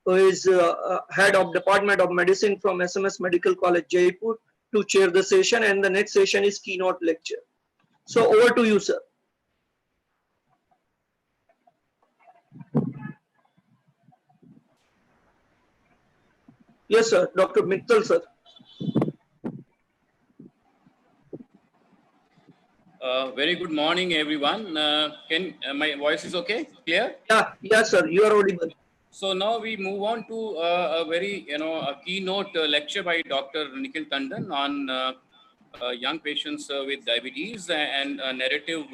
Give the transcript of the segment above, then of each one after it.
who is head of Department of Medicine from SMS Medical College, Jaipur, to chair the session, and the next session is keynote lecture. So over to you, sir. Yes, sir. Dr. Mittal, sir. Very good morning, everyone. My voice is okay? Clear? Yeah, yes, sir. You are audible. So now we move on to a very, a keynote lecture by Dr. Nikhil Tandon on young patients with diabetes, and a narrative,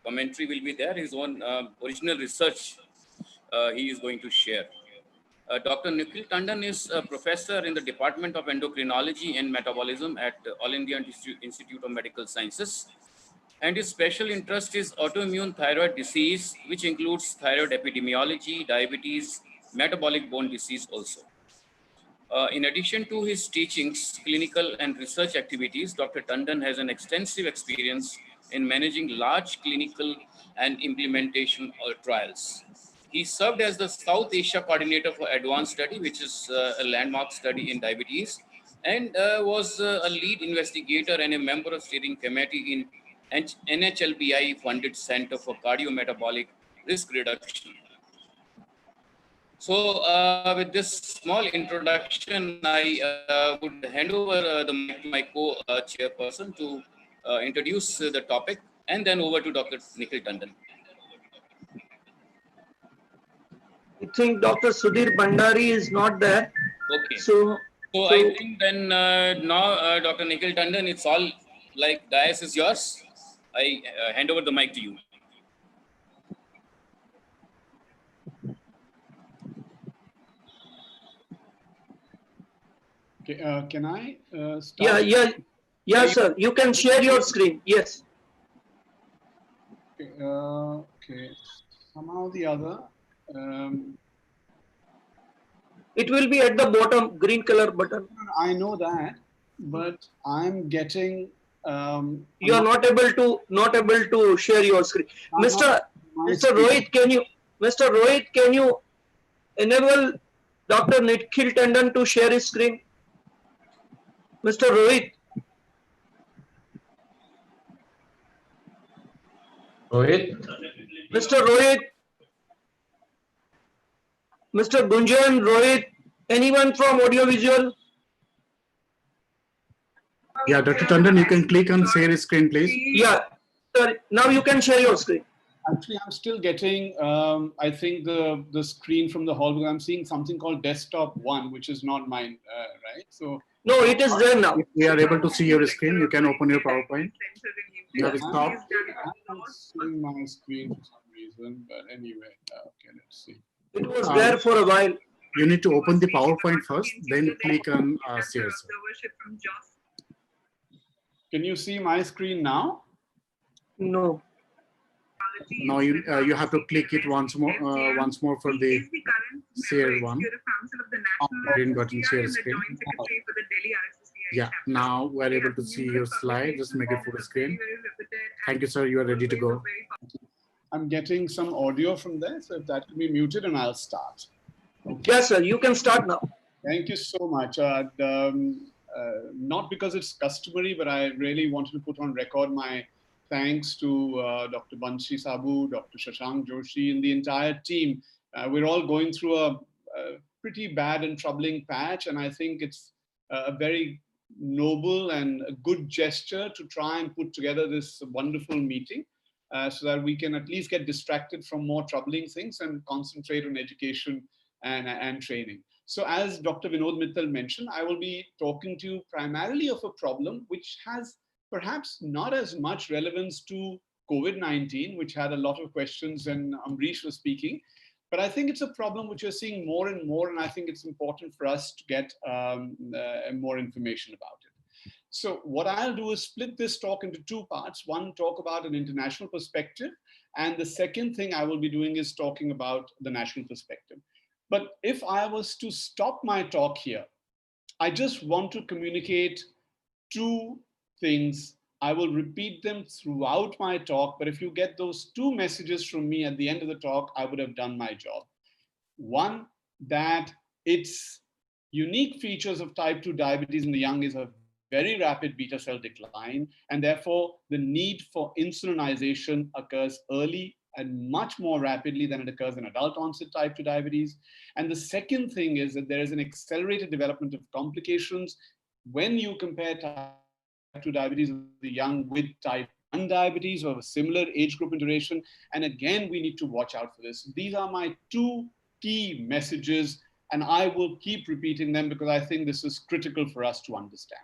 commentary will be there. His own original research he is going to share. Dr. Nikhil Tandon is a professor in the Department of Endocrinology and Metabolism at All India Institute of Medical Sciences. And his special interest is autoimmune thyroid disease, which includes thyroid epidemiology, diabetes, metabolic bone disease also. In addition to his teachings, clinical and research activities, Dr. Tandon has an extensive experience in managing large clinical and implementation trials. He served as the South Asia coordinator for advanced study, which is a landmark study in diabetes, and was a lead investigator and a member of steering committee in NHLBI funded Center for Cardiometabolic Risk Reduction. So with this small introduction, I would hand over the mic to my co-chairperson to introduce the topic, and then over to Dr. Nikhil Tandon. I think Dr. Sudhir Bhandari is not there. Okay. So I think then now, Dr. Nikhil Tandon, it's all like dais is yours. I hand over the mic to you. Okay, can I start? Yeah, sir. You can share your screen. Yes. Okay, okay. Somehow the other. It will be at the bottom, green color button. I know that, but I'm getting. You are not able to share your screen. Mr. Rohit, can you enable Dr. Nikhil Tandon to share his screen? Mr. Rohit. Mr. Rohit. Mr. Gunjan, Rohit, anyone from audiovisual? Yeah, Dr. Tandon, you can click on share screen, please. Yeah, sir, now you can share your screen. Actually, I'm still getting, I think, the screen from the hall, because I'm seeing something called desktop 1, which is not mine, right? So no, it is there now. If we are able to see your screen, you can open your PowerPoint. You have stopped. I'm not seeing my screen for some reason, but anyway, okay, let's see. It was there for a while. You need to open the PowerPoint first, then click on share. Can you see my screen now? No. Now you have to click it once more for the share one. Green button, share screen. Yeah, now we're able to see your slide. Just make it full screen. Thank you, sir. You are ready to go. I'm getting some audio from there, so if that can be muted, and I'll start. Okay. Yes, sir. You can start now. Thank you so much. Not because it's customary, but I really wanted to put on record my thanks to Dr. Banshi Sabu, Dr. Shashank Joshi, and the entire team. We're all going through a pretty bad and troubling patch, and I think it's a very noble and a good gesture to try and put together this wonderful meeting so that we can at least get distracted from more troubling things and concentrate on education and training. So as Dr. Vinod Mittal mentioned, I will be talking to you primarily of a problem which has perhaps not as much relevance to COVID-19, which had a lot of questions when Amrish was speaking. But I think it's a problem which we're seeing more and more, and I think it's important for us to get more information about it. So what I'll do is split this talk into two parts. One, talk about an international perspective, and the second thing I will be doing is talking about the national perspective. But if I was to stop my talk here, I just want to communicate two things. I will repeat them throughout my talk, but if you get those two messages from me at the end of the talk, I would have done my job. One, that its unique features of type 2 diabetes in the young is a very rapid beta cell decline, and therefore the need for insulinization occurs early and much more rapidly than it occurs in adult onset type 2 diabetes. And the second thing is that there is an accelerated development of complications when you compare type 2 diabetes in the young with type 1 diabetes of a similar age group and duration. And again, we need to watch out for this. These are my two key messages, and I will keep repeating them because I think this is critical for us to understand.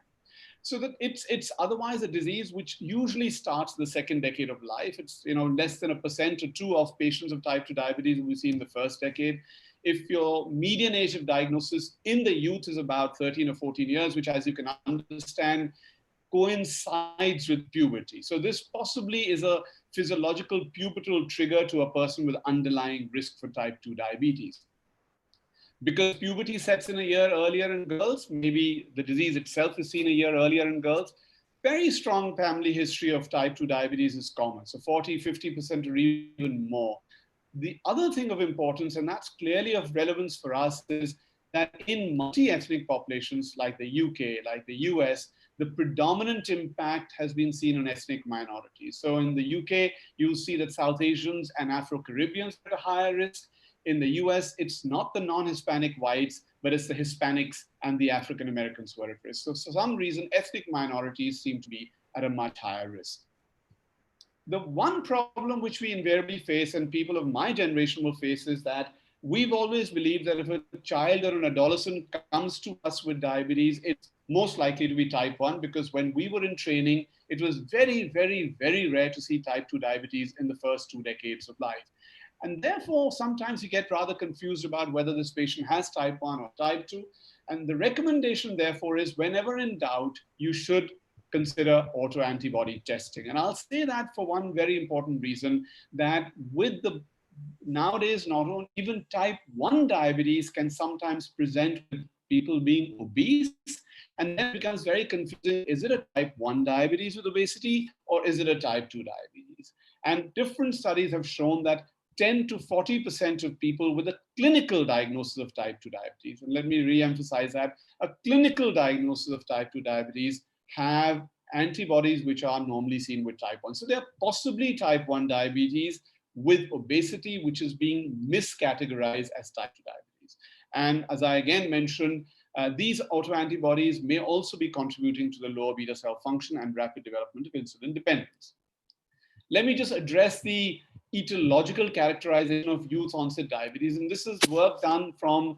So that it's otherwise a disease which usually starts the second decade of life. It's less than 1% or 2% of patients of type 2 diabetes we see in the first decade. If your median age of diagnosis in the youth is about 13 or 14 years, which, as you can understand, coincides with puberty. So this possibly is a physiological pubertal trigger to a person with underlying risk for type 2 diabetes. Because puberty sets in a year earlier in girls, maybe the disease itself is seen a year earlier in girls, very strong family history of type 2 diabetes is common. So 40, 50% or even more. The other thing of importance, and that's clearly of relevance for us, is that in multi-ethnic populations like the UK, like the US, the predominant impact has been seen on ethnic minorities. So in the UK, you'll see that South Asians and Afro-Caribbeans are at a higher risk. In the US, it's not the non-Hispanic whites, but it's the Hispanics and the African Americans who are at risk. So for some reason, ethnic minorities seem to be at a much higher risk. The one problem which we invariably face, and people of my generation will face, is that we've always believed that if a child or an adolescent comes to us with diabetes, it's most likely to be type 1, because when we were in training, it was very, very, very rare to see type 2 diabetes in the first 2 decades of life. And therefore, sometimes you get rather confused about whether this patient has type 1 or type 2. And the recommendation, therefore, is whenever in doubt, you should consider autoantibody testing. And I'll say that for one very important reason, that with the nowadays, not only even type 1 diabetes can sometimes present with people being obese, and then it becomes very confusing. Is it a type 1 diabetes with obesity, or is it a type 2 diabetes? And different studies have shown that 10 to 40% of people with a clinical diagnosis of type 2 diabetes, and let me re-emphasize that, a clinical diagnosis of type 2 diabetes have antibodies which are normally seen with type 1. So they're possibly type 1 diabetes with obesity, which is being miscategorized as type 2 diabetes. And as I again mentioned, these autoantibodies may also be contributing to the lower beta cell function and rapid development of insulin dependence. Let me just address the etiological characterization of youth onset diabetes. And this is work done from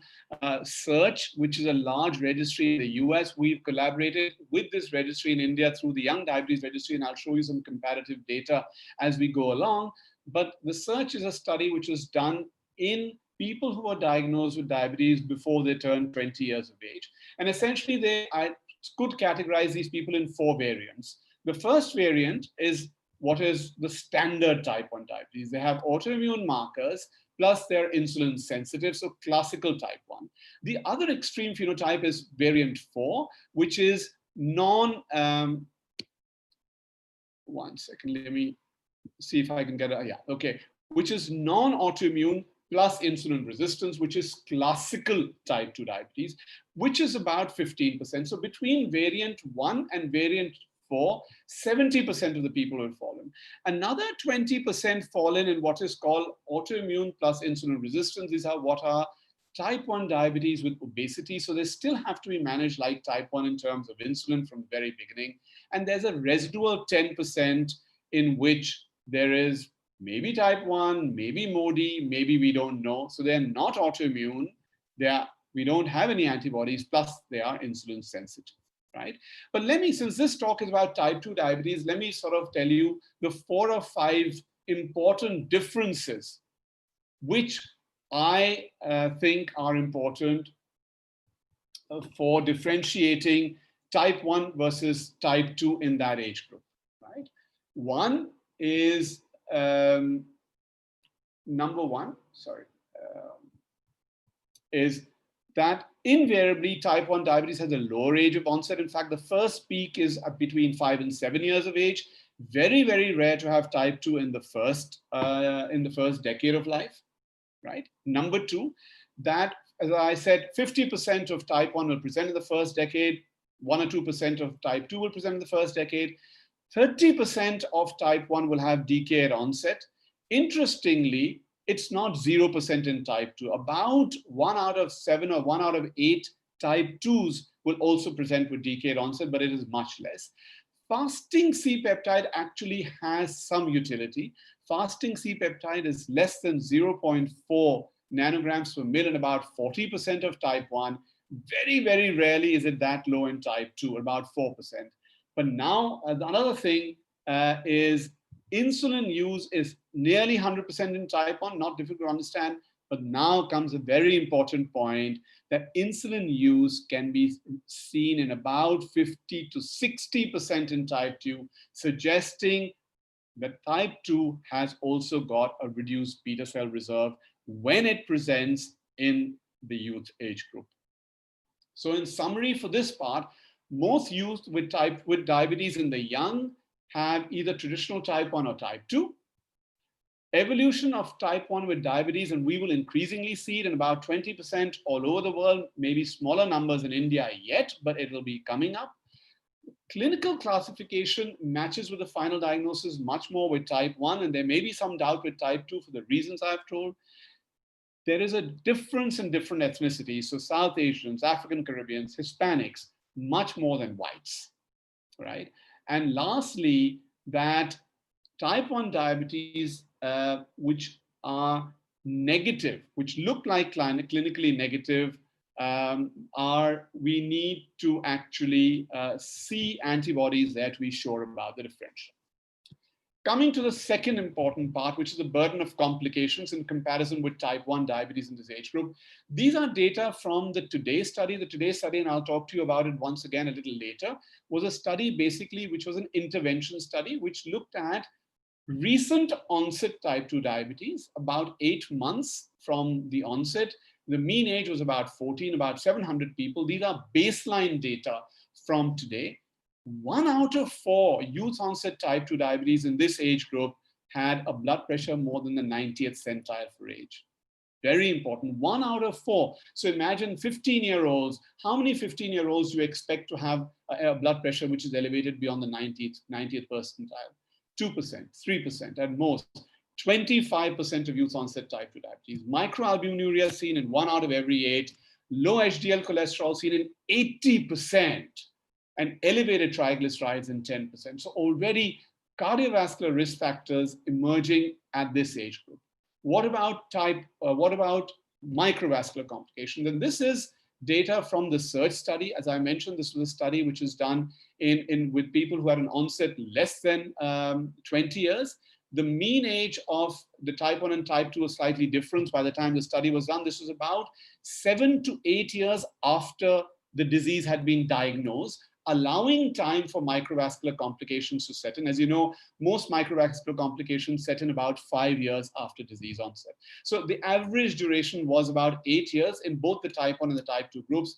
SEARCH, which is a large registry in the US. We've collaborated with this registry in India through the Young Diabetes Registry, and I'll show you some comparative data as we go along. But the SEARCH is a study which was done in people who are diagnosed with diabetes before they turn 20 years of age. And essentially, I could categorize these people in 4 variants. The first variant is what is the standard type 1 diabetes. They have autoimmune markers, plus they're insulin sensitive, so classical type 1. The other extreme phenotype is variant 4, which is one second, let me see if I can get it, yeah, okay, which is non-autoimmune plus insulin resistance, which is classical type 2 diabetes, which is about 15%. So between variant 1 and variant 4, 70% of the people have fallen. Another 20% fallen in what is called autoimmune plus insulin resistance. These are what are type 1 diabetes with obesity. So they still have to be managed like type 1 in terms of insulin from the very beginning. And there's a residual 10% in which there is maybe type 1, maybe MODY, maybe we don't know. So they're not autoimmune. We don't have any antibodies, plus they are insulin sensitive. Right? But let me, since this talk is about type 2 diabetes, let me sort of tell you the 4 or 5 important differences which I think are important for differentiating type 1 versus type 2 in that age group. Right? One is number one, is that invariably type 1 diabetes has a lower age of onset. In fact, the first peak is between 5 and 7 years of age. Very, very rare to have type 2 in the first decade of life, right? Number 2, that, as I said, 50% of type 1 will present in the first decade, 1 or 2% of type 2 will present in the first decade, 30% of type 1 will have decay at onset. Interestingly, it's not 0% in type 2. About 1 out of 7 or 1 out of 8 type 2s will also present with decay at onset, but it is much less. Fasting C-peptide actually has some utility. Fasting C-peptide is less than 0.4 nanograms per mil in about 40% of type 1. Very, very rarely is it that low in type 2, about 4%. But now another thing is insulin use is nearly 100% in type 1, not difficult to understand. But now comes a very important point that insulin use can be seen in about 50 to 60% in type 2, suggesting that type 2 has also got a reduced beta cell reserve when it presents in the youth age group. So in summary for this part, most youth with diabetes in the young have either traditional type 1 or type 2. Evolution of type 1 with diabetes, and we will increasingly see it in about 20% all over the world, maybe smaller numbers in India yet, but it will be coming up. Clinical classification matches with the final diagnosis much more with type 1, and there may be some doubt with type 2 for the reasons I've told. There is a difference in different ethnicities, so South Asians, African Caribbeans, Hispanics, much more than whites, right? And lastly, that type 1 diabetes, which are negative, which look like clinically negative, we need to actually see antibodies there to be sure about the differential. Coming to the second important part, which is the burden of complications in comparison with type 1 diabetes in this age group. These are data from the Today study. The Today study, and I'll talk to you about it once again a little later, was a study basically which was an intervention study which looked at recent onset type 2 diabetes, about 8 months from the onset. The mean age was about 14, about 700 people. These are baseline data from today. 1 out of 4 youth onset type 2 diabetes in this age group had a blood pressure more than the 90th centile for age. Very important, 1 out of 4. So imagine 15-year-olds, how many 15-year-olds do you expect to have a blood pressure which is elevated beyond the 90th percentile? 2%, 3% at most. 25% of youth onset type 2 diabetes. Microalbuminuria seen in 1 out of every 8. Low HDL cholesterol seen in 80%. And elevated triglycerides in 10%. So already cardiovascular risk factors emerging at this age group. What about microvascular complications? And this is data from the SEARCH study. As I mentioned, this was a study which is done with people who had an onset less than 20 years. The mean age of the type 1 and type 2 was slightly different by the time the study was done. This was about 7 to 8 years after the disease had been diagnosed, allowing time for microvascular complications to set in. As you know, most microvascular complications set in about 5 years after disease onset. So the average duration was about 8 years in both the type 1 and the type 2 groups.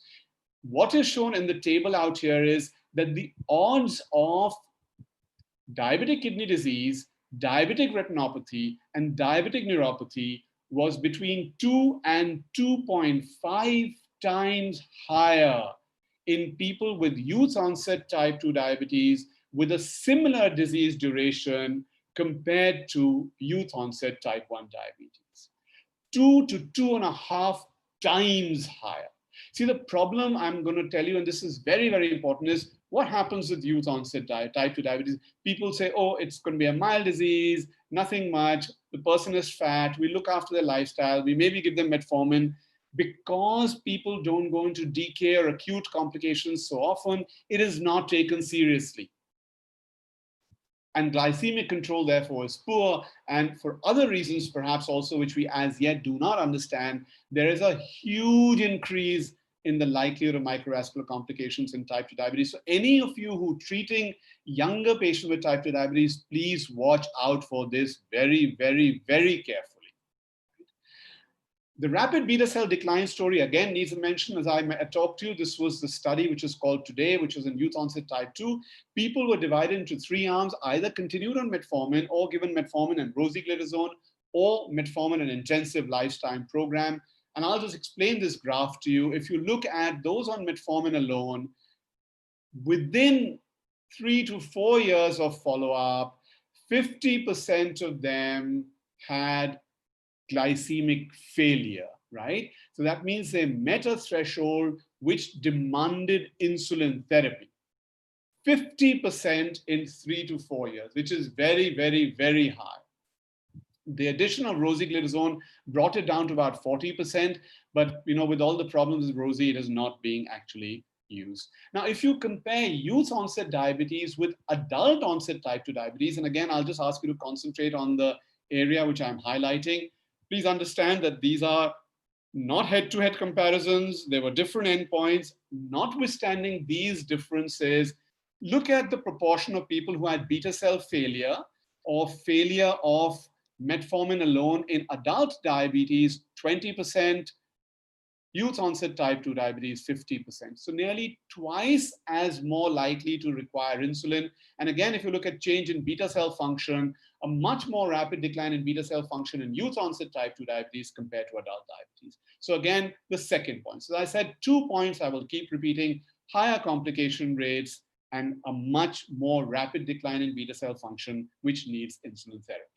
What is shown in the table out here is that the odds of diabetic kidney disease, diabetic retinopathy, and diabetic neuropathy was between 2 and 2.5 times higher in people with youth onset type 2 diabetes with a similar disease duration compared to youth onset type 1 diabetes. 2 to 2.5 times higher. See, the problem I'm going to tell you, and this is very, very important, is what happens with youth onset type 2 diabetes. People say, oh, it's going to be a mild disease, nothing much, the person is fat, we look after their lifestyle, we maybe give them metformin. Because people don't go into decay or acute complications so often, it is not taken seriously. And glycemic control, therefore, is poor. And for other reasons, perhaps also, which we as yet do not understand, there is a huge increase in the likelihood of microvascular complications in type 2 diabetes. So any of you who are treating younger patients with type 2 diabetes, please watch out for this very, very, very carefully. The rapid beta cell decline story again needs a mention. As I talked to you, this was the study which is called Today, which was in youth onset type 2. People were divided into 3 arms, either continued on metformin or given metformin and rosiglitazone, or metformin and intensive lifestyle program. And I'll just explain this graph to you. If you look at those on metformin alone, within 3 to 4 years of follow-up, 50% of them had glycemic failure, right? So that means they met a threshold which demanded insulin therapy. 50% in 3 to 4 years, which is very, very, very high. The addition of rosiglitazone brought it down to about 40%, but with all the problems with rosi, it is not being actually used. Now, if you compare youth onset diabetes with adult onset type 2 diabetes, and again, I'll just ask you to concentrate on the area which I'm highlighting. Please understand that these are not head-to-head comparisons. There were different endpoints. Notwithstanding these differences, look at the proportion of people who had beta cell failure or failure of metformin alone in adult diabetes, 20%, youth onset type 2 diabetes, 50%. So nearly twice as more likely to require insulin. And again, if you look at change in beta cell function, a much more rapid decline in beta cell function in youth onset type 2 diabetes compared to adult diabetes. So again, the second point. So I said 2 points I will keep repeating: higher complication rates and a much more rapid decline in beta cell function, which needs insulin therapy.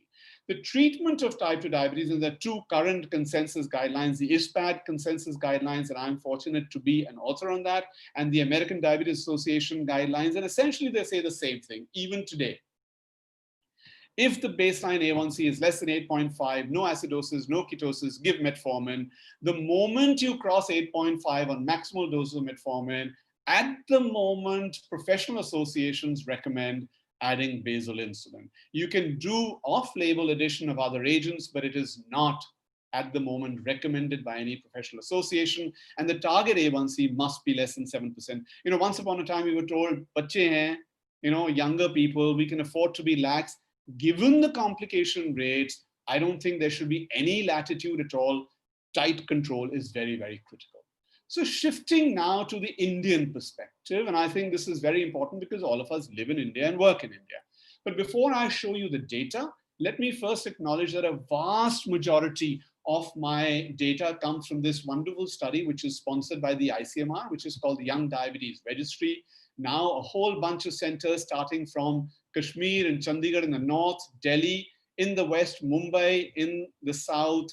The treatment of type 2 diabetes, and there are 2 current consensus guidelines, the ISPAD consensus guidelines, and I'm fortunate to be an author on that, and the American Diabetes Association guidelines, and essentially they say the same thing, even today. If the baseline A1C is less than 8.5, no acidosis, no ketosis, give metformin. The moment you cross 8.5 on maximal doses of metformin, at the moment, professional associations recommend adding basal insulin. You can do off-label addition of other agents, but it is not at the moment recommended by any professional association. And the target A1C must be less than 7%. Once upon a time we were told, bache hain, younger people, we can afford to be lax. Given the complication rates, I don't think there should be any latitude at all. Tight control is very, very critical. So shifting now to the Indian perspective, and I think this is very important because all of us live in India and work in India. But before I show you the data, let me first acknowledge that a vast majority of my data comes from this wonderful study, which is sponsored by the ICMR, which is called the Young Diabetes Registry. Now a whole bunch of centers starting from Kashmir and Chandigarh in the north, Delhi in the west, Mumbai in the south,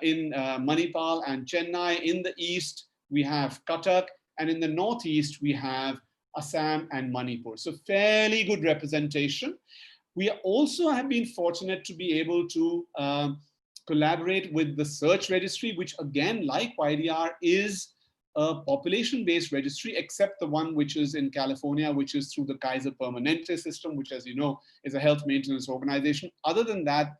in Manipal and Chennai in the east, we have Cuttack, and in the northeast, we have Assam and Manipur. So fairly good representation. We also have been fortunate to be able to collaborate with the Search Registry, which again, like YDR, is a population-based registry, except the one which is in California, which is through the Kaiser Permanente system, which, as you know, is a health maintenance organization. Other than that,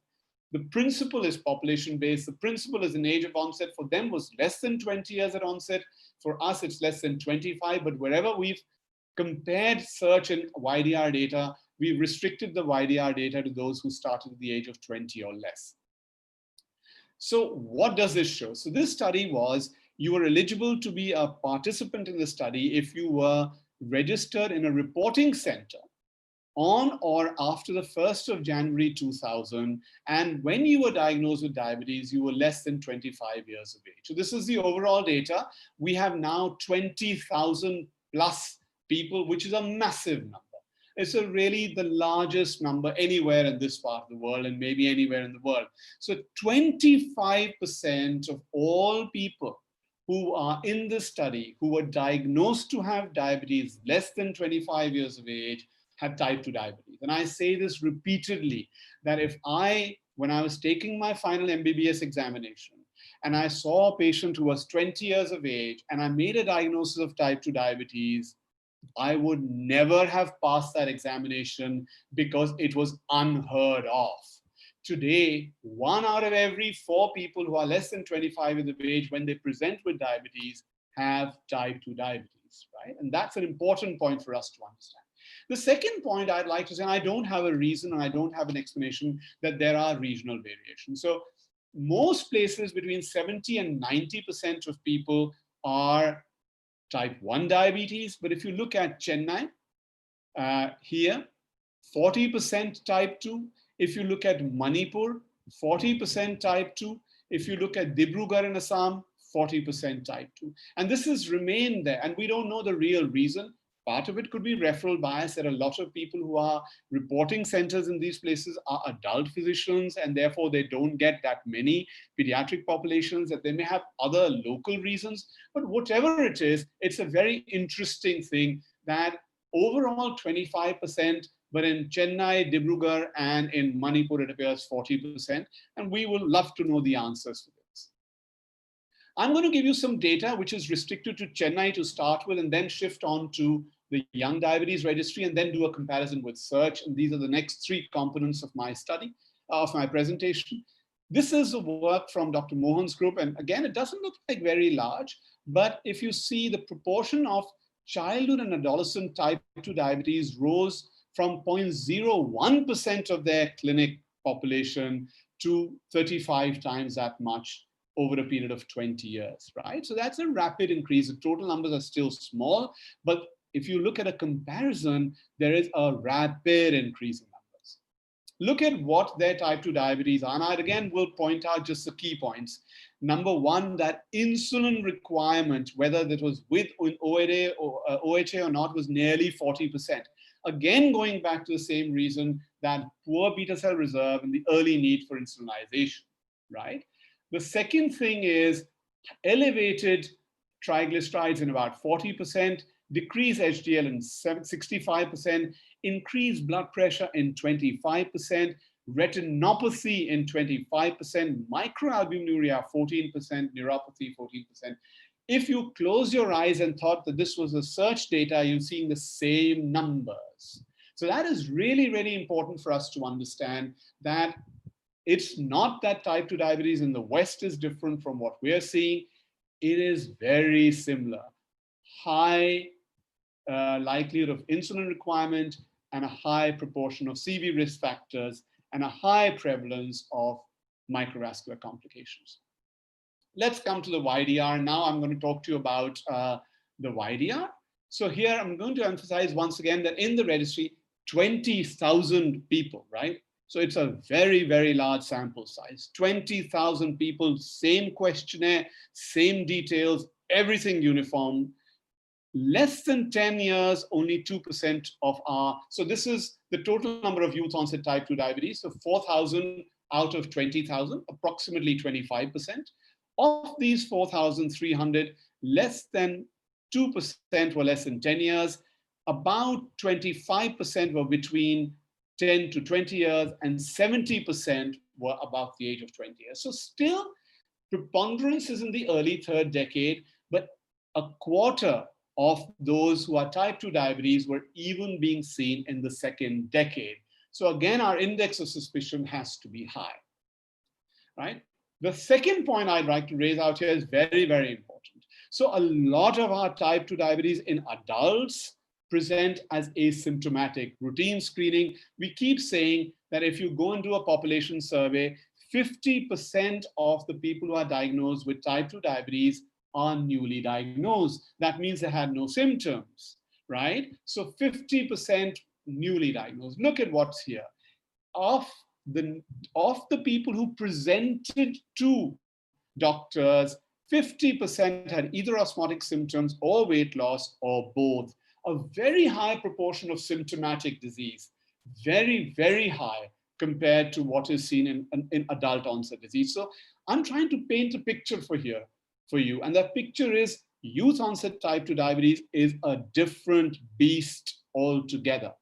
the principle is population-based. The principle is an age of onset. For them was less than 20 years at onset. For us, it's less than 25. But wherever we've compared Search and YDR data, we've restricted the YDR data to those who started at the age of 20 or less. So what does this show? So this study was, you were eligible to be a participant in the study if you were registered in a reporting center on or after the 1st of January 2000, and when you were diagnosed with diabetes, you were less than 25 years of age. So this is the overall data. We have now 20,000 plus people, which is a massive number. It's really the largest number anywhere in this part of the world and maybe anywhere in the world. So 25% of all people who are in this study who were diagnosed to have diabetes less than 25 years of age had type 2 diabetes. And I say this repeatedly, that if when I was taking my final MBBS examination and I saw a patient who was 20 years of age and I made a diagnosis of type 2 diabetes, I would never have passed that examination because it was unheard of. Today, 1 out of every 4 people who are less than 25 years of age, when they present with diabetes, have type 2 diabetes, right? And that's an important point for us to understand. The second point I'd like to say, and I don't have a reason and I don't have an explanation, that there are regional variations. So most places between 70 and 90% of people are type 1 diabetes. But if you look at Chennai, here, 40% type 2. If you look at Manipur, 40% type 2. If you look at Dibrugarh in Assam, 40% type 2. And this has remained there, and we don't know the real reason. Part of it could be referral bias. There are a lot of people who are reporting centers in these places are adult physicians, and therefore they don't get that many pediatric populations, that they may have other local reasons. But whatever it is, it's a very interesting thing that overall 25%, but in Chennai, Dibrugarh, and in Manipur, it appears 40%. And we will love to know the answers to this. I'm going to give you some data which is restricted to Chennai to start with, and then shift on to the Young Diabetes Registry, and then do a comparison with search. And these are the next three components of my study, of my presentation. This is a work from Dr. Mohan's group. And again, it doesn't look like very large, but if you see the proportion of childhood and adolescent type 2 diabetes rose from 0.01% of their clinic population to 35 times that much over a period of 20 years, right? So that's a rapid increase. The total numbers are still small, but if you look at a comparison, there is a rapid increase in numbers. Look at what their type 2 diabetes are. And I again will point out just the key points. Number one, that insulin requirement, whether that was with OHA or not, was nearly 40%. Again, going back to the same reason, that poor beta cell reserve and the early need for insulinization, right? The second thing is elevated triglycerides in about 40%, decreased HDL in 65%, increased blood pressure in 25%, retinopathy in 25%, microalbuminuria 14%, neuropathy 14%. If you close your eyes and thought that this was the search data, you're seeing the same numbers. So that is really, really important for us to understand, that it's not that type 2 diabetes in the West is different from what we're seeing. It is very similar. High likelihood of insulin requirement, and a high proportion of CV risk factors, and a high prevalence of microvascular complications. Let's come to the YDR. Now I'm going to talk to you about the YDR. So here I'm going to emphasize once again that in the registry, 20,000 people, right? So it's a very, very large sample size. 20,000 people, same questionnaire, same details, everything uniform. Less than 10 years, only 2% of our, so this is the total number of youth onset type 2 diabetes. So 4,000 out of 20,000, approximately 25%. Of these 4,300, less than 2% were less than 10 years. About 25% were between 10 to 20 years, and 70% were above the age of 20 years. So still, preponderance is in the early third decade, but a quarter of those who are type 2 diabetes were even being seen in the second decade. So again, our index of suspicion has to be high, right? The second point I'd like to raise out here is very, very important. So a lot of our type 2 diabetes in adults present as asymptomatic. Routine screening, we keep saying that if you go and do a population survey, 50% of the people who are diagnosed with type 2 diabetes are newly diagnosed. That means they had no symptoms, right? So 50% newly diagnosed. Look at what's here. Of the people who presented to doctors, 50% had either osmotic symptoms or weight loss or both. A very high proportion of symptomatic disease, very, very high compared to what is seen in adult onset disease. So I'm trying to paint a picture for you. And that picture is youth onset type 2 diabetes is a different beast altogether.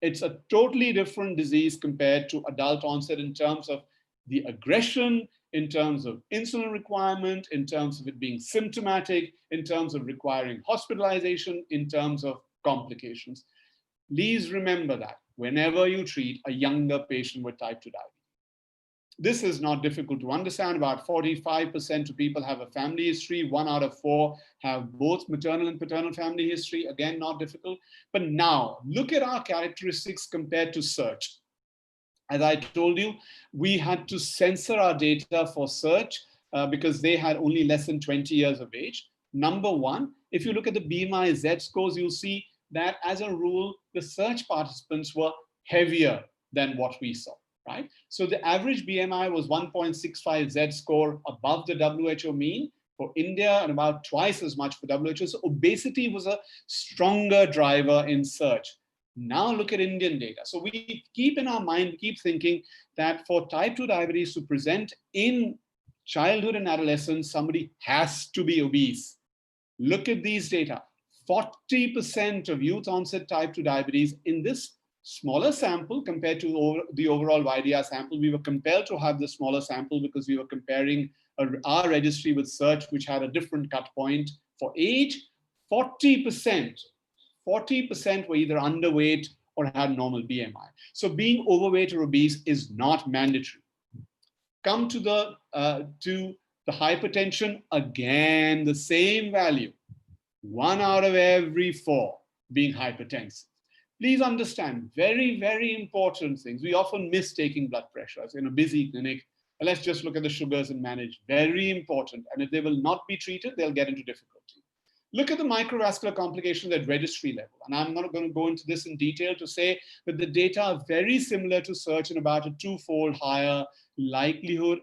It's a totally different disease compared to adult onset in terms of the aggression, in terms of insulin requirement, in terms of it being symptomatic, in terms of requiring hospitalization, in terms of complications. Please remember that whenever you treat a younger patient with type 2 diabetes. This is not difficult to understand. About 45% of people have a family history. 1 out of 4 have both maternal and paternal family history. Again, not difficult. But now, look at our characteristics compared to search. As I told you, we had to censor our data for search because they had only less than 20 years of age. Number one, if you look at the BMI Z scores, you'll see that as a rule, the search participants were heavier than what we saw, right? So the average BMI was 1.65 Z score above the WHO mean, for India and about twice as much for WHO. So obesity was a stronger driver in search. Now look at Indian data. So we keep in our mind, keep thinking that for type 2 diabetes to present in childhood and adolescence, somebody has to be obese. Look at these data. 40% of youth onset type 2 diabetes in this smaller sample compared to the overall YDR sample. We were compelled to have the smaller sample because we were comparing our registry with search, which had a different cut point for age. 40% were either underweight or had normal BMI. So being overweight or obese is not mandatory. Come to the hypertension, again, the same value. 1 out of every 4 being hypertensive. Please understand, very, very important things. We often miss taking blood pressures in a busy clinic. Let's just look at the sugars and manage. Very important. And if they will not be treated, they'll get into difficulty. Look at the microvascular complications at registry level. And I'm not going to go into this in detail to say that the data are very similar to search and about a 2-fold higher likelihood.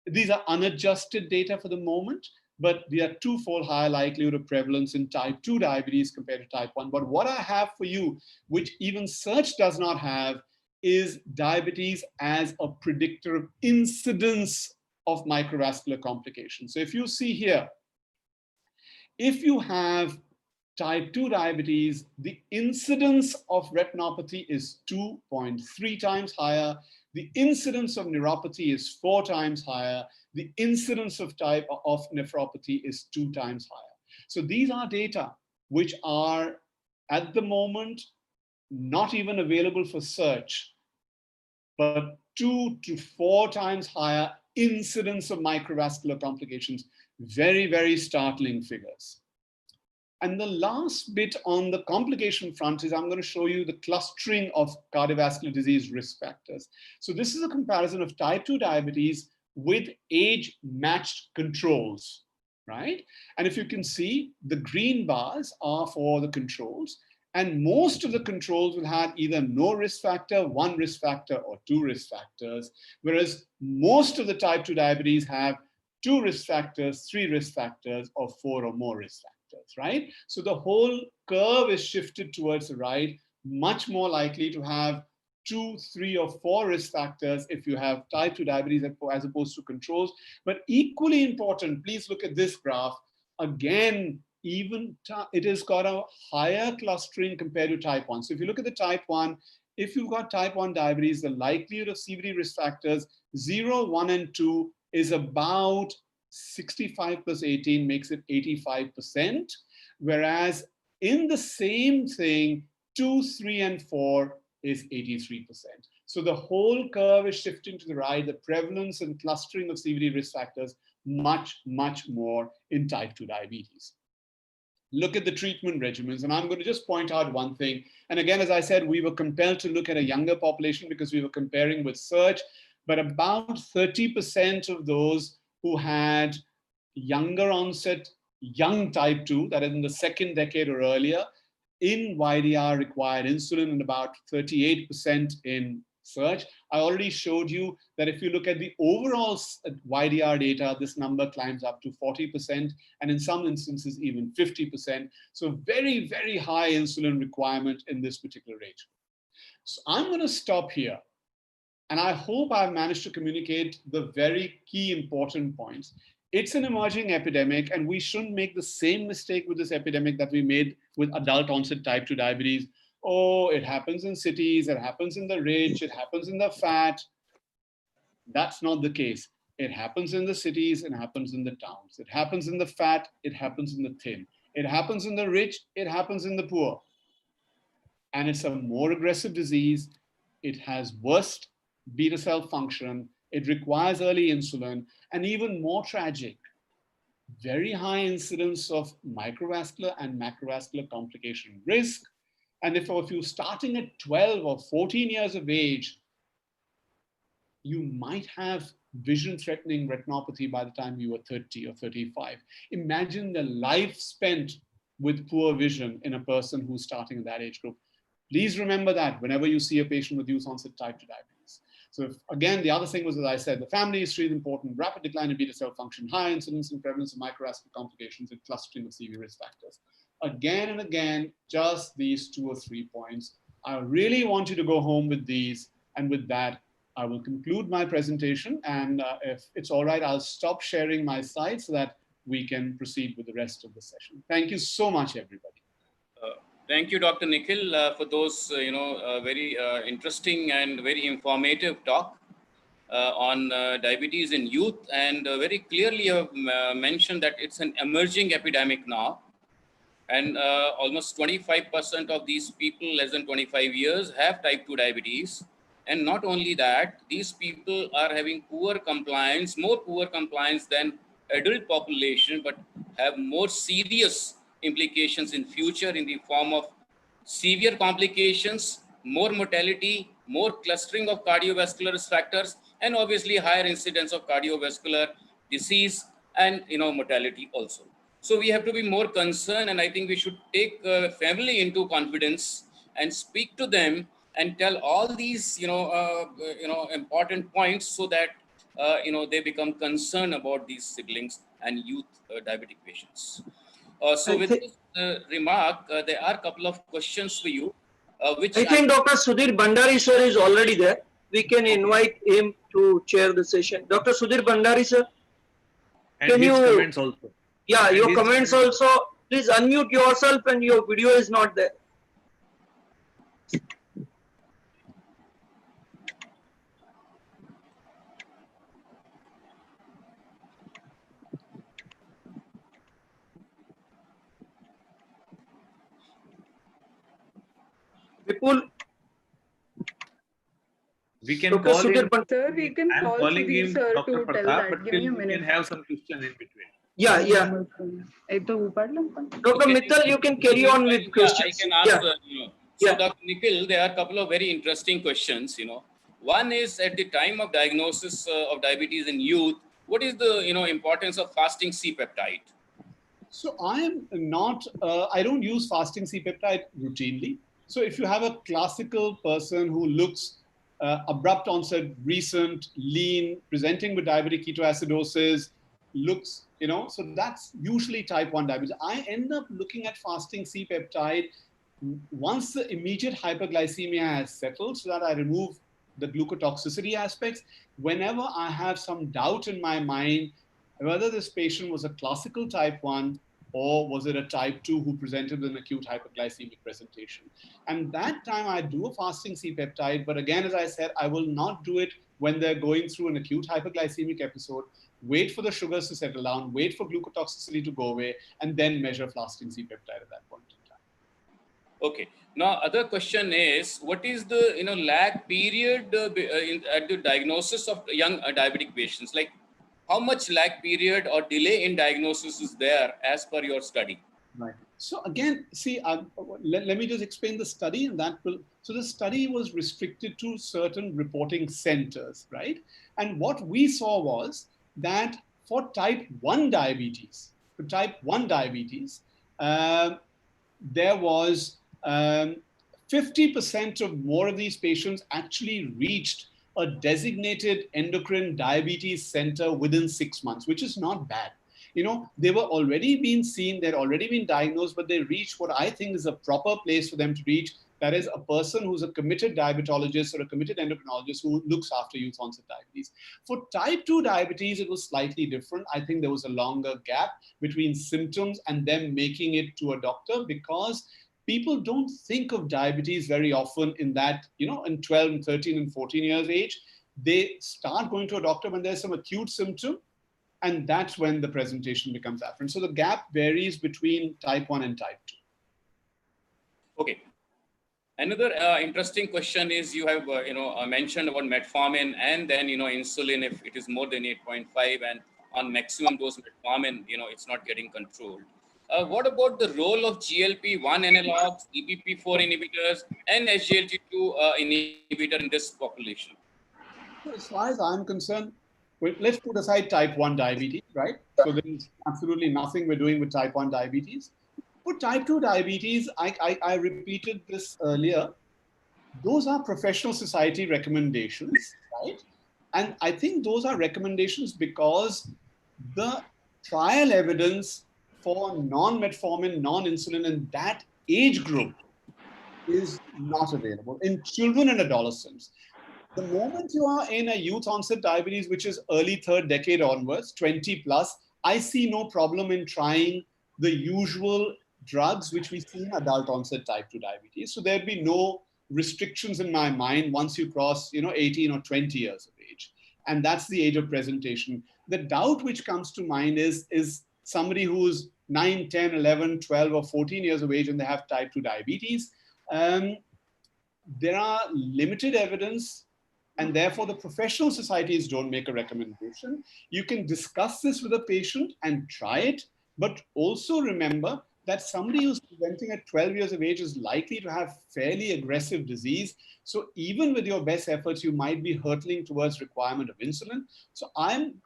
These are unadjusted data for the moment, but they are 2-fold higher likelihood of prevalence in type 2 diabetes compared to type 1. But what I have for you, which even search does not have, is diabetes as a predictor of incidence of microvascular complications. So if you see here, if you have type 2 diabetes, the incidence of retinopathy is 2.3 times higher. The incidence of neuropathy is 4 times higher. The incidence of nephropathy is 2 times higher. So these are data which are at the moment not even available for search, but 2 to 4 times higher incidence of microvascular complications. Very, very startling figures. And the last bit on the complication front is I'm going to show you the clustering of cardiovascular disease risk factors. So this is a comparison of type 2 diabetes with age-matched controls, right? And if you can see, the green bars are for the controls, and most of the controls will have either no risk factor, 1 risk factor, or 2 risk factors, whereas most of the type 2 diabetes have 2 risk factors, 3 risk factors, or 4 or more risk factors, right? So the whole curve is shifted towards the right, much more likely to have 2, 3, or 4 risk factors if you have type 2 diabetes as opposed to controls. But equally important, please look at this graph. Again, it has got a higher clustering compared to type 1. So if you look at the type 1, if you've got type 1 diabetes, the likelihood of CVD risk factors 0, 1, and 2 is about 65 plus 18 makes it 85%. Whereas in the same thing, 2, 3, and 4 is 83%. So the whole curve is shifting to the right. The prevalence and clustering of CVD risk factors much, much more in type 2 diabetes. Look at the treatment regimens, and I'm going to just point out one thing. And again, as I said, we were compelled to look at a younger population because we were comparing with search, but about 30% of those who had younger onset, young type 2, that is in the 2nd decade or earlier, in YDR required insulin, and about 38% in search. I already showed you that if you look at the overall YDR data, this number climbs up to 40%, and in some instances, even 50%. So very, very high insulin requirement in this particular age. So I'm going to stop here. And I hope I've managed to communicate the very key important points. It's an emerging epidemic, and we shouldn't make the same mistake with this epidemic that we made with adult onset type 2 diabetes. Oh, it happens in cities, it happens in the rich, it happens in the fat. That's not the case. It happens in the cities, it happens in the towns. It happens in the fat, it happens in the thin. It happens in the rich, it happens in the poor. And it's a more aggressive disease. It has worse beta cell function. It requires early insulin, and even more tragic, very high incidence of microvascular and macrovascular complication risk. And if you're starting at 12 or 14 years of age, you might have vision-threatening retinopathy by the time you are 30 or 35. Imagine the life spent with poor vision in a person who's starting in that age group. Please remember that whenever you see a patient with youth onset type 2 diabetes. So again, the other thing was, as I said, the family history is important, rapid decline in beta cell function, high incidence and prevalence of microvascular complications, and clustering of CV risk factors. Again and again, just these 2 or 3 points. I really want you to go home with these. And with that, I will conclude my presentation. And if it's all right, I'll stop sharing my slides so that we can proceed with the rest of the session. Thank you so much, everybody. Thank you, Dr. Nikhil, for those, very interesting and very informative talk on diabetes in youth. And very clearly you have mentioned that it's an emerging epidemic now. And almost 25% of these people less than 25 years have type 2 diabetes. And not only that, these people are having poor compliance, more poor compliance than adult population, but have more serious implications in future in the form of severe complications, more mortality, more clustering of cardiovascular risk factors, and obviously higher incidence of cardiovascular disease and mortality also. So we have to be more concerned, and I think we should take family into confidence and speak to them and tell all these important points so that they become concerned about these siblings and youth diabetic patients. So with this remark, there are a couple of questions for you, which I think Dr. Sudhir Bhandari sir is already there. We can invite him to chair the session. Dr. Sudhir Bhandari sir, and can his you? comments also. Yeah, And your his comments also. Please unmute yourself, and your video is not there. Vipul, We can Dr. call Sudhir him. Bhandari. Sir, we can I'm call calling Sudhir him sir Dr. to tell Pratap, that. but Give me still a we can minute. have some question in between. Yeah, yeah. Dr. Mittal, you can carry on with questions. I can ask, Yeah. So Yeah. Dr. Nikhil, there are a couple of very interesting questions, One is at the time of diagnosis of diabetes in youth, what is the, importance of fasting C-peptide? So I don't use fasting C-peptide routinely. So if you have a classical person who looks abrupt onset, recent, lean, presenting with diabetic ketoacidosis, looks, so that's usually type 1 diabetes. I end up looking at fasting C-peptide once the immediate hyperglycemia has settled, so that I remove the glucotoxicity aspects. Whenever I have some doubt in my mind whether this patient was a classical type 1 or was it a type 2 who presented with an acute hyperglycemic presentation. And that time I do a fasting C-peptide, but again, as I said, I will not do it when they're going through an acute hyperglycemic episode. Wait for the sugars to settle down, wait for glucotoxicity to go away, and then measure fasting C-peptide at that point in time. Okay. Now, other question is, what is the lag period at the diagnosis of young diabetic patients? Like, how much lag period or delay in diagnosis is there as per your study? Right. So again, see, let me just explain the study, and that will. So the study was restricted to certain reporting centers, right? And what we saw was that for type 1 diabetes, there was 50% of more of these patients actually reached a designated endocrine diabetes center within 6 months, which is not bad. They were already being seen, they'd already been diagnosed, but they reached what I think is a proper place for them to reach. That is a person who's a committed diabetologist or a committed endocrinologist who looks after youth onset diabetes. For type 2 diabetes, it was slightly different. I think there was a longer gap between symptoms and them making it to a doctor, because people don't think of diabetes very often in that, in 12 and 13 and 14 years age. They start going to a doctor when there's some acute symptom, and that's when the presentation becomes apparent. So the gap varies between type 1 and type 2. Okay. Another interesting question is, you have mentioned about metformin and then insulin if it is more than 8.5, and on maximum dose metformin it's not getting controlled. What about the role of GLP-1 analogs, DPP-4 inhibitors, and SGLT2 inhibitor in this population? As far as I'm concerned, let's put aside type 1 diabetes, right? So there's absolutely nothing we're doing with type 1 diabetes. For type 2 diabetes, I repeated this earlier. those are professional society recommendations, right? And I think those are recommendations because the trial evidence for non-metformin, non-insulin in that age group is not available in children and adolescents. The moment you are in a youth onset diabetes, which is early third decade onwards, 20 plus, I see no problem in trying the usual drugs which we see in adult onset type 2 diabetes. So there'd be no restrictions in my mind once you cross, 18 or 20 years of age. And that's the age of presentation. The doubt which comes to mind is somebody who's 9, 10, 11, 12, or 14 years of age and they have type 2 diabetes. There are limited evidence and therefore the professional societies don't make a recommendation. You can discuss this with a patient and try it, but also remember that somebody who's presenting at 12 years of age is likely to have fairly aggressive disease. So even with your best efforts, you might be hurtling towards requirement of insulin. So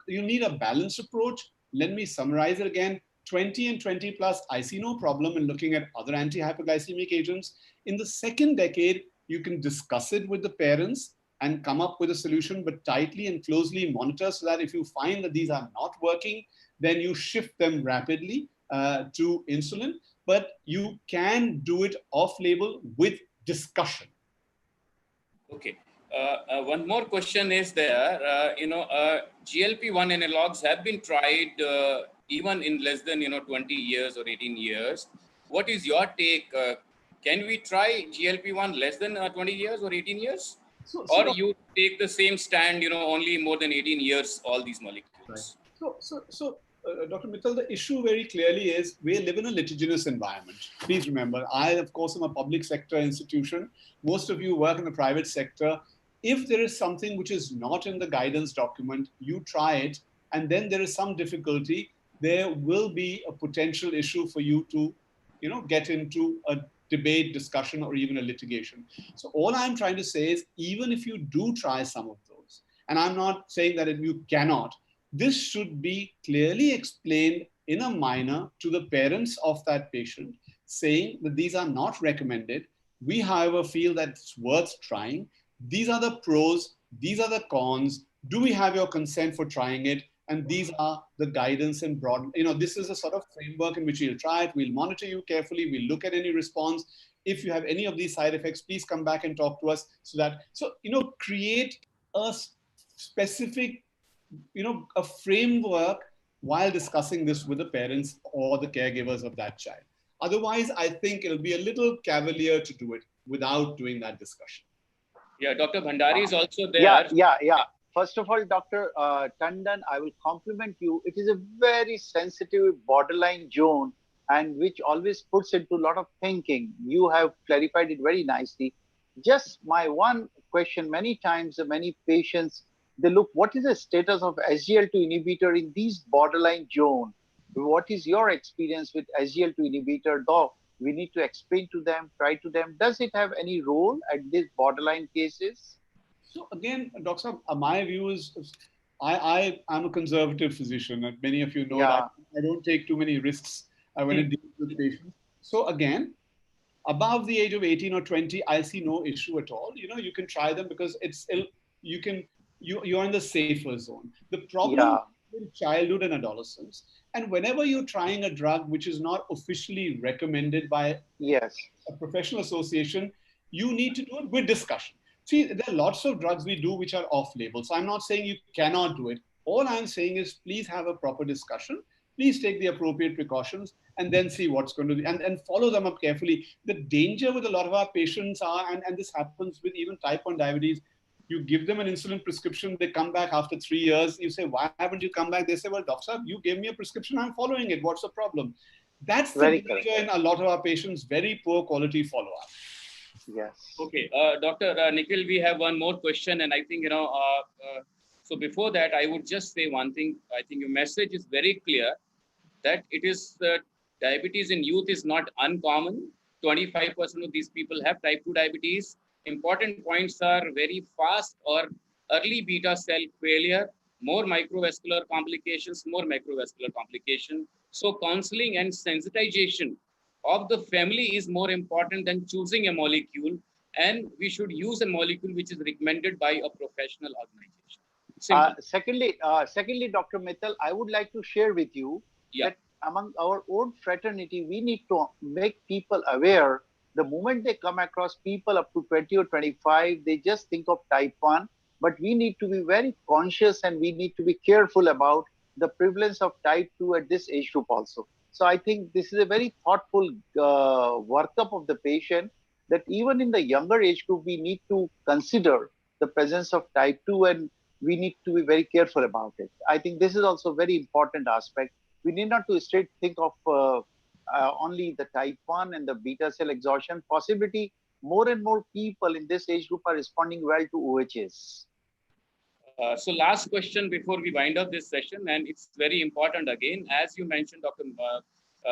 you need a balanced approach. Let me summarize it again. 20 and 20 plus, I see no problem in looking at other anti-hyperglycemic agents. In the second decade, you can discuss it with the parents and come up with a solution, but tightly and closely monitor so that if you find that these are not working, then you shift them rapidly to insulin. But you can do it off-label with discussion. Okay. One more question is there. GLP-1 analogs have been tried even in less than 20 years or 18 years. What is your take? Can we try GLP-1 less than 20 years or 18 years? Or you take the same stand, only more than 18 years, all these molecules? Right. So Dr. Mittal, the issue very clearly is we live in a litigious environment. Please remember, I, of course, am a public sector institution. Most of you work in the private sector. If there is something which is not in the guidance document, you try it, and then there is some difficulty, there will be a potential issue for you to, get into a debate, discussion, or even a litigation. So all I'm trying to say is, even if you do try some of those, and I'm not saying that you cannot, this should be clearly explained in a minor to the parents of that patient, saying that these are not recommended. We, however, feel that it's worth trying. These are the pros, these are the cons. Do we have your consent for trying it? And these are the guidance and broad, this is a sort of framework in which we'll try it. We'll monitor you carefully. We'll look at any response. If you have any of these side effects, please come back and talk to us create a specific, a framework while discussing this with the parents or the caregivers of that child. Otherwise, I think it'll be a little cavalier to do it without doing that discussion. Yeah, Dr. Bhandari is also there. Yeah. First of all, Dr. Tandon, I will compliment you. It is a very sensitive borderline zone and which always puts into a lot of thinking. You have clarified it very nicely. Just my one question, many times, many patients, they look, what is the status of SGLT2 inhibitor in these borderline zone? What is your experience with SGLT2 inhibitor? Though we need to explain to them, try to them, does it have any role at these borderline cases? So again, Dr. My view is, I'm a conservative physician, and many of you know that I don't take too many risks when it deals with patients. So again, above the age of 18 or 20, I see no issue at all. You can try them because you're in the safer zone. The problem in childhood and adolescence, and whenever you're trying a drug which is not officially recommended by a professional association, you need to do it with discussion. See, there are lots of drugs we do which are off-label. So I'm not saying you cannot do it. All I'm saying is please have a proper discussion. Please take the appropriate precautions and then see what's going to be, and follow them up carefully. The danger with a lot of our patients are, and this happens with even type 1 diabetes, you give them an insulin prescription, they come back after 3 years, you say, why haven't you come back? They say, well, doctor, you gave me a prescription, I'm following it. What's the problem? That's the danger in a lot of our patients, very poor quality follow-up. Yes. Okay, Dr. Nikhil, we have one more question, and I think, so before that, I would just say one thing. I think your message is very clear that it is diabetes in youth is not uncommon. 25% of these people have type 2 diabetes. Important points are very fast or early beta cell failure, more microvascular complications, more macrovascular complication. So counseling and sensitization of the family is more important than choosing a molecule. and we should use a molecule which is recommended by a professional organization. Simple. Secondly, Dr. Mittal, I would like to share with you that among our own fraternity, we need to make people aware. The moment they come across people up to 20 or 25, they just think of type 1. But we need to be very conscious and we need to be careful about the prevalence of type 2 at this age group also. So I think this is a very thoughtful workup of the patient, that even in the younger age group, we need to consider the presence of type 2 and we need to be very careful about it. I think this is also a very important aspect. We need not to straight think of only the type 1 and the beta cell exhaustion possibility. More and more people in this age group are responding well to OHS. So last question before we wind up this session, and it's very important again, as you mentioned, Dr.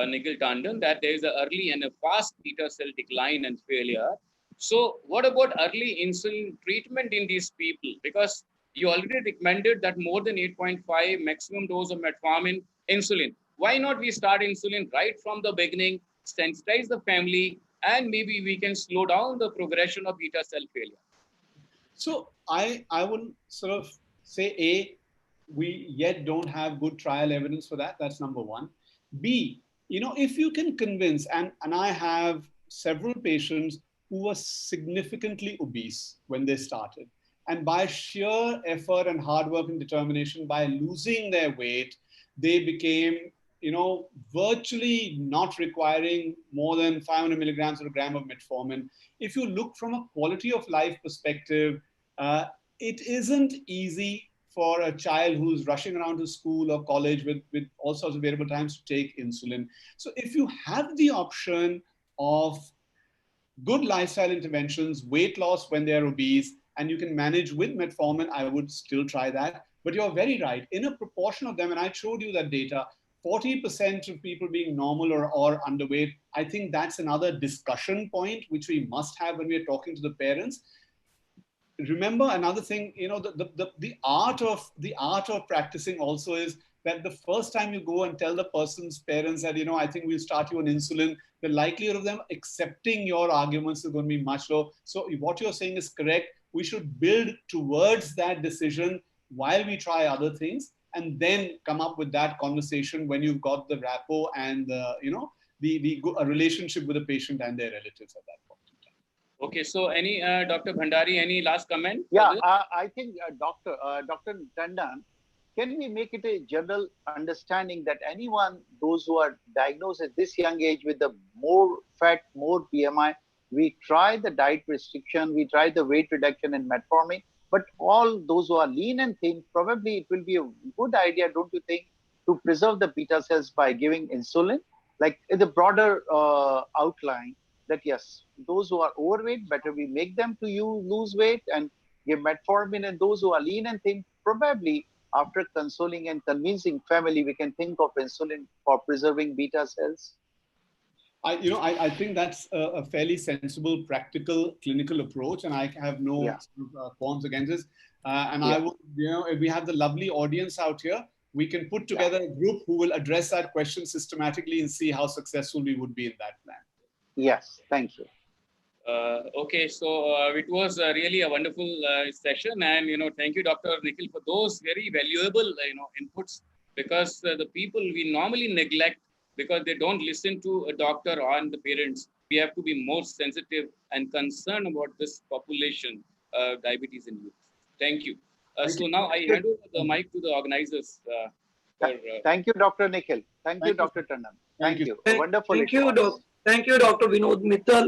Nikhil Tandon, that there is an early and a fast beta cell decline and failure. So what about early insulin treatment in these people? Because you already recommended that more than 8.5 maximum dose of metformin insulin. Why not we start insulin right from the beginning, sensitize the family, and maybe we can slow down the progression of beta cell failure? So I would sort of say, we yet don't have good trial evidence for that. That's number one. B, if you can convince, and I have several patients who were significantly obese when they started. And by sheer effort and hard work and determination, by losing their weight, they became, virtually not requiring more than 500 milligrams or a gram of metformin. If you look from a quality of life perspective, it isn't easy for a child who's rushing around to school or college with all sorts of variable times to take insulin. So if you have the option of good lifestyle interventions, weight loss when they're obese, and you can manage with metformin, I would still try that. But you're very right. In a proportion of them, and I showed you that data, 40% of people being normal or underweight, I think that's another discussion point which we must have when we're talking to the parents. Remember another thing, the art of practicing also is that the first time you go and tell the person's parents that, I think we'll start you on insulin, the likelihood of them accepting your arguments is going to be much low. So what you're saying is correct. We should build towards that decision while we try other things, and then come up with that conversation when you've got the rapport and a relationship with the patient and their relatives at that point. Okay, so any Dr. Bhandari, any last comment? Yeah, I think Dr. Tandon, can we make it a general understanding that anyone, those who are diagnosed at this young age with the more fat, more BMI, we try the diet restriction, we try the weight reduction and metformin, but all those who are lean and thin, probably it will be a good idea, don't you think, to preserve the beta cells by giving insulin, like in the broader outline, that yes, those who are overweight, better we make them to lose weight and give metformin, and those who are lean and thin, probably after consoling and convincing family, we can think of insulin for preserving beta cells. I think that's a fairly sensible, practical, clinical approach, and I have no qualms against this. I would, if we have the lovely audience out here, we can put together a group who will address that question systematically and see how successful we would be in that plan. Yes, thank you. Okay, so it was really a wonderful session, and thank you, Dr. Nikhil, for those very valuable inputs, because the people we normally neglect because they don't listen to a doctor and the parents. We have to be more sensitive and concerned about this population, diabetes in youth. Thank you. So now I hand over the mic to the organizers. Thank you, Dr. Nikhil. Thank you, Dr. Tandon. Thank you. Thank you, Dr. Vinod Mittal.